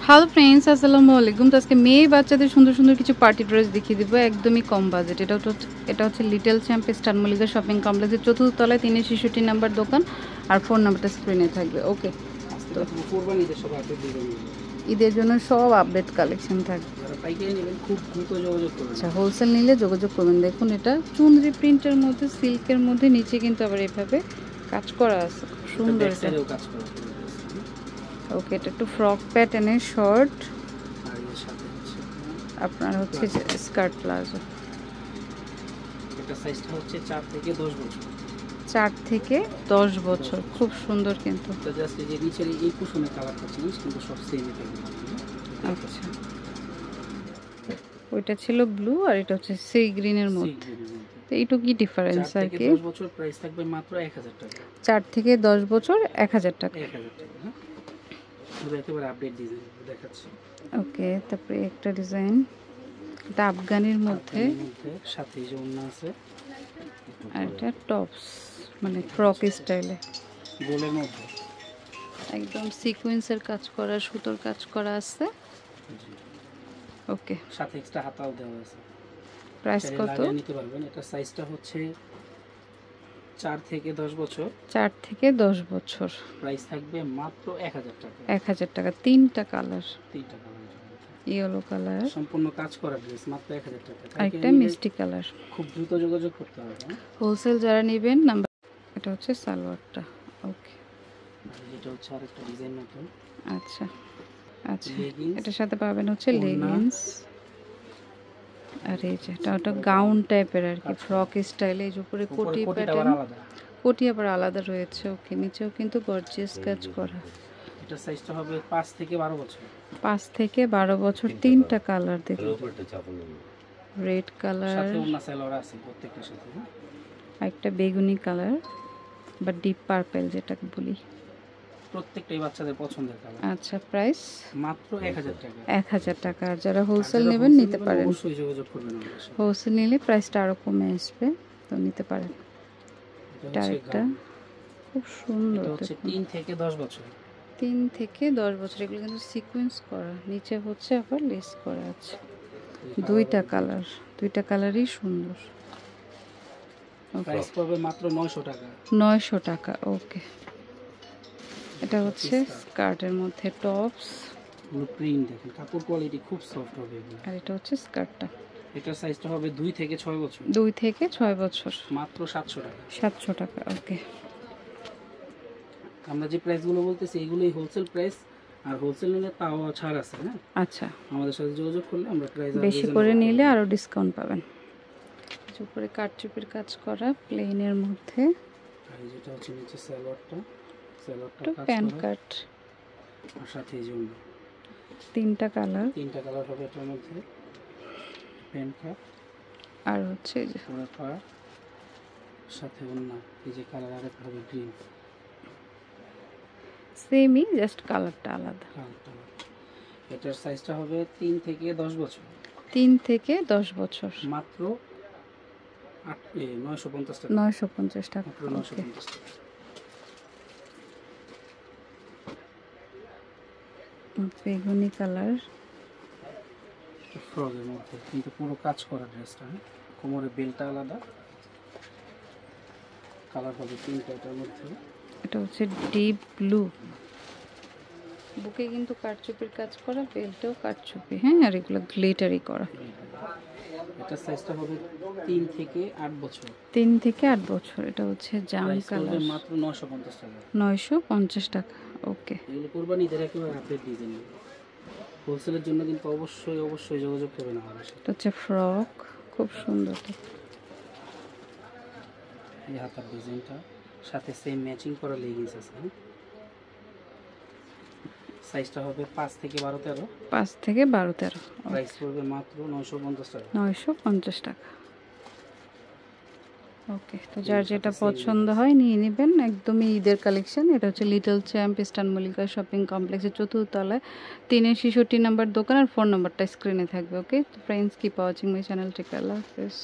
Hello friends, আসসালামু আলাইকুম। তো আজকে মেয়ে বাচ্চাদের সুন্দর সুন্দর কিছু পার্টি ড্রেস দেখিয়ে দিব, একদমই কম বাজেট। এটা হচ্ছে little champ star Mallika shopping কমপ্লেক্সের ৪র্থ তলায় ৩৬৬ নাম্বার দোকান, আর ফোন নাম্বারটা স্ক্রিনে থাকবে। ওকে, তো ঈদের জন্য সব আপডেট কালেকশন থাকবে। আচ্ছা, হোলসেল নিলে যোগাযোগ করবেন। দেখুন, এটা চুনরি প্রিন্টের মধ্যে, সিল্কের মধ্যে, নিচে কিন্তু আবার এভাবে কাজ করা আছে, খুব সুন্দর। ওকে, এটা একটু ফ্রক প্যাটার্নের শর্ট, আপনার হচ্ছে স্কার্ট প্লাজো। এটা সাইজটা হচ্ছে 4 থেকে 10 বছর। 4 থেকে 10 বছর, খুব সুন্দর কিন্তু। এটা জাস্ট এই যে নিচের এই কুশনের কালারটা চেঞ্জ, কিন্তু সব সেমই থাকবে। আচ্ছা, ওইটা ছিল ব্লু আর এটা হচ্ছে সি গ্রিনের মধ্যে। তো এইটুকু কি ডিফারেন্স আর কি? 10 বছর প্রাইস থাকবে মাত্র 1000 টাকা। 4 থেকে 10 বছর 1000 টাকা। 1000 টাকা, হ্যাঁ। পুরো একেবারে আপডেট ডিজাইন দেখাচ্ছি। ওকে, তারপরে একটা ডিজাইন, এটা আফগানির মধ্যে, সাথে যে ওড়না আছে, আর এটা টপস মানে ফ্রক স্টাইলে, গোলের মধ্যে একদম সিকোয়েন্সের কাজ করা, সুতোর কাজ করা আছে। ওকে, সাথে এক্সট্রা হাতাও দেওয়া আছে। প্রাইস কত? নিতে পারবেন। এটা সাইজটা হচ্ছে 4 থেকে 10 বছর। 4 থেকে 10 বছর, প্রাইস থাকবে মাত্র 1000 টাকা। 1000 টাকা। 3টা কালার, 3টা কালার, ইয়েলো কালার, সম্পূর্ণ কাজ করা ড্রেস, মাত্র 1000 টাকা। একটা মিষ্টি কালার। খুব দ্রুত যোগাযোগ করতে হবে। হোলসেল যারা নেবেন নাম্বার। এটা হচ্ছে সালোয়ারটা। ওকে, এটা হচ্ছে আরেকটা ডিজাইন নতুন। আচ্ছা আচ্ছা, লেগিংস, এটার সাথে পাবেন হচ্ছে লেগিংস, আর এই যে এটা একটা গাউন টাইপের আর কি, ফ্রক স্টাইলে। এই যে উপরে কোটি প্যাটার্ন, কোটি আবার আলাদা রয়েছে। ওকে, নিচেও কিন্তু গর্জিয়াস কাজ করা। এটা সাইজটা হবে 5 থেকে 12 বছর। 5 থেকে 12 বছর। 3টা কালার দেখুন, রেড কালার, সাথে ওড়না সালোয়ার আছে প্রত্যেকটার সাথে, হ্যাঁ। একটা বেগুনি কালার বা ডিপ পার্পল যেটাকে বলি, প্রত্যেকটাই বাচ্চাদের পছন্দের কালার। আচ্ছা, প্রাইস মাত্র 1000 টাকা। 1000 টাকা। আর যারা হোলসেল নেবেন নিতে পারেন, অবশ্যই যোগাযোগ করবেন আমাদের সাথে। হোলসেল নিলে প্রাইসটা আরো কমে আসবে, তো নিতে পারেন। এটা একটা খুব সুন্দর, এটা হচ্ছে 3 থেকে 10 বছর। 3 থেকে 10 বছর। এগুলো কিন্তু সিকোয়েন্স করা, নিচে হচ্ছে আবার লেস করা আছে। 2টা কালার, 2টা কালারই সুন্দর। প্রাইস পড়বে মাত্র 900 টাকা। 900 টাকা। ওকে, এটা হচ্ছে স্কার্টের মধ্যে টপস, ব্লু প্রিন্ট। দেখেন কাপড় কোয়ালিটি খুব সফট হবে। আর এটা হচ্ছে স্কার্টটা। এটার সাইজটা হবে 2 থেকে 6 বছর। 2 থেকে 6 বছর, মাত্র 700 টাকা। 700 টাকা। ওকে, আমরা যে প্রাইসগুলো বলতেছি এগুলোই হোলসেল প্রাইস, আর হোলসেল নিলে তাও ছাড় আছে, হ্যাঁ। আচ্ছা, আমাদের সাথে যোগাযোগ করলে আমরা প্রাইস বেশি করে নিলে আরো ডিসকাউন্ট পাবেন। উপরে কাটচুপির কাজ করা প্লেনের মধ্যে, আর যেটা হচ্ছে নিচে সালোয়ারটা কাজ প্যান করা, কাট, আর সাথে এই যে ওড়না। 3টা কালার, 3টা কালার হবে এটার মধ্যে। প্যান কাট আর হচ্ছে এই যে পুরো পাড়, সাথে ওড়না। এই যে কালার আরেকটা হবে গ্রিন, সেমই, জাস্ট কালারটা আলাদা। এটার সাইজটা হবে 3 থেকে 10 বছর। 3 থেকে 10 বছর, মাত্র 950 টাকা। 950 টাকা। মাত্র 950 টাকা। বেগুনি কালার, ফ্রকের মধ্যে কিন্তু পুরো কাজ করা ড্রেসটা, কোমরে বেলটা আলাদা। কালার হবে 3টা এটার মধ্যে। এটা হচ্ছে ডিপ ব্লু, বুকে কিন্তু কাটচুপির কাজ করা, বেল্টেও কাটচুপি, হ্যাঁ, আর এগুলো গ্লিটারি করা। এটা সাইজটা হবে 3 থেকে 8 বছর। 3 থেকে 8 বছর। এটা হচ্ছে জাম কালার, মাত্র 950 টাকা। 950 টাকা। ওকে, এগুলো কুরবানিদের একেবারে আপডেট ডিজাইন। হোলসেলের জন্য কিন্তু অবশ্যই যোগাযোগ করবেন আমাদের সাথে। এটা হচ্ছে ফ্রক, খুব সুন্দর। এই হাতার ডিজাইনটা, সাথে সেম ম্যাচিং করা লেগিংস আছে। সাইজটা হবে 5 থেকে 12 13। 5 থেকে 12 13। প্রাইস পড়বে মাত্র 950 টাকা। 950 টাকা। ওকে, তো যার যেটা পছন্দ হয় নিয়ে নেবেন, একদমই ঈদের কালেকশন। এটা হচ্ছে little champ star Mallika shopping কমপ্লেক্সের 4র্থ তলায় 366 নাম্বার দোকান, আর ফোন নাম্বারটা স্ক্রিনে থাকবে। ওকে, তো friends, keep watching my channel. Take care, আল্লাহ হাফেজ।